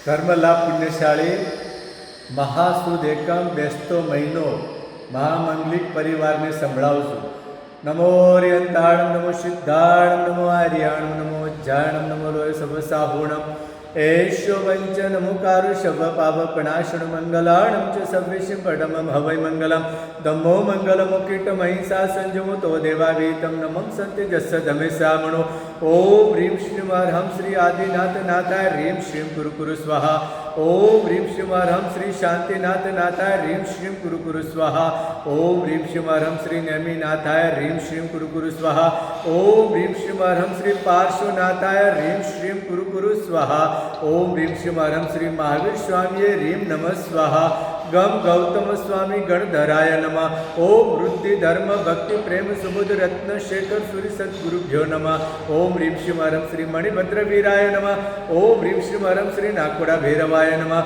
ધર્મલાભ પુણ્યશાળી મહાસુદ એકમ બેસતો મહિનો મહામંગલિક પરિવારને સંભળાવશું. નમો રિયંતાણમ, નમો સિદ્ધાણમ, નમો આર્યાણમ, નમો જ્જાણમ, નમો લોય સભસાહુણમ, એશો વંચ નમો કારુષભ પાવપણાશણ મંગલાણમ ચ સવ્યશિમ પડમમ હવૈ મંગલમ ધમ્મો મંગલમ કીટમહિંસા સંજમો તો દેવાવીતમ નમં સંતે જસ્સ ધમેશામણો. ઓમ હ્રીમ શ્રીમ હરહમ શ્રી આદિનાથ નાથાય હ્રીમ શ્રીમ કુરુ કુરુ સ્વાહા. ઓમ હ્રીમ શ્રીમ હરહમ શ્રી શાંતિનાથ નાથાય હ્રીમ શ્રીમ કુરુ કુરુ સ્વાહા. ઓમ હ્રીમ શ્રીમ હરહમ શ્રી નેમિનાથાય હ્રીમ શ્રીમ કુરુ કુરુ સ્વાહા. ઓમ હ્રીમ શ્રીમ હરહમ શ્રી પાર્શ્વનાથાય હ્રીમ શ્રીમ કુરુ કુરુ સ્વાહા. ઓમ હ્રીમ શ્રીમ હરહમ શ્રી મહાવીર સ્વામીએ હ્રીમ નમઃ સ્વાહા. ગમ ગૌતમ સ્વામી ગણધરાય નમઃ. ઓમ વૃદ્ધિ ધર્મ ભક્તિ પ્રેમ સુબુધ રત્ન શેખર સુરી સદગુરુભ્યો નમઃ. ઓમ હ્રીમ શ્રીમ હરહમ શ્રી મણિભદ્ર વીરાય નમઃ. ઓમ હ્રીમ શ્રીમ હરહમ શ્રી નાકોડા ભૈરવાય નમઃ.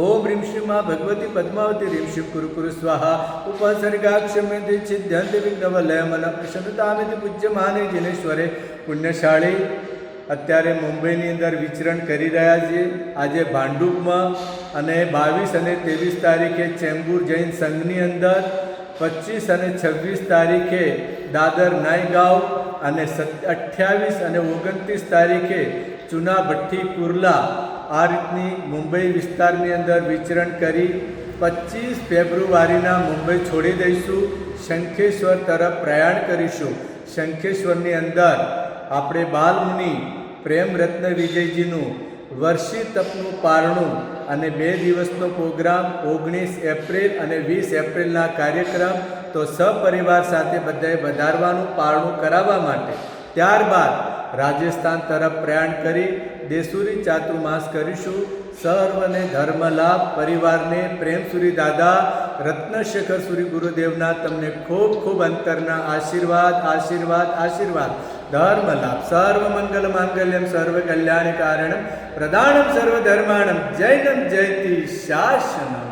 ઓમ હ્રીમ શ્રી મા ભગવતી પદ્માવતી હ્રીમ શ્રી કુરુ કુરુ સ્વાહા. ઉપસર્ગાક્ષમ્યતિ છિદ્યંતિ વિઘ્નવલયમન પ્રસન્નતામિતિ પૂજ્યમાને જિનેશ્વરે. પુણ્યશાળી અત્યારે મુંબઈની અંદર વિચરણ કરી રહ્યા છીએ. આજે ભાંડુપમાં અને 22 અને 23 તારીખે ચેમ્બુર જૈન સંઘની અંદર, 25 અને 26 તારીખે દાદર નાયગાંવ અને 28 અને 29 તારીખે ચુના ભઠ્ઠી કુર્લા આ રીતની મુંબઈ વિસ્તારની અંદર વિચરણ કરી 25 ફેબ્રુઆરીના મુંબઈ છોડી દઈશું. શંખેશ્વર તરફ પ્રયાણ કરીશું. શંખેશ્વરની અંદર આપણે બાલમુનિ પ્રેમ રત્ન વિજયજીનું વર્ષી તપનું પારણું અને 2 દિવસનો પ્રોગ્રામ 19 એપ્રિલ અને 20 એપ્રિલના કાર્યક્રમ, તો સપરિવાર સાથે બધાએ વધારવાનું પારણું કરાવવા માટે. ત્યારબાદ રાજસ્થાન તરફ પ્રયાણ કરી દેસુરી ચાતુર્માસ કરીશું. સર્વને ધર્મલાભ પરિવારને પ્રેમસુરી દાદા રત્નશેખર સુરી ગુરુદેવના તમને ખૂબ ખૂબ અંતરના આશીર્વાદ આશીર્વાદ આશીર્વાદ. ધર્મલાભ સર્વ મંગલ માંગલ્યમ સર્વ કલ્યાણ કારણમ પ્રદાનમ સર્વ ધર્માણમ જૈનમ જયતિ શાસનમ.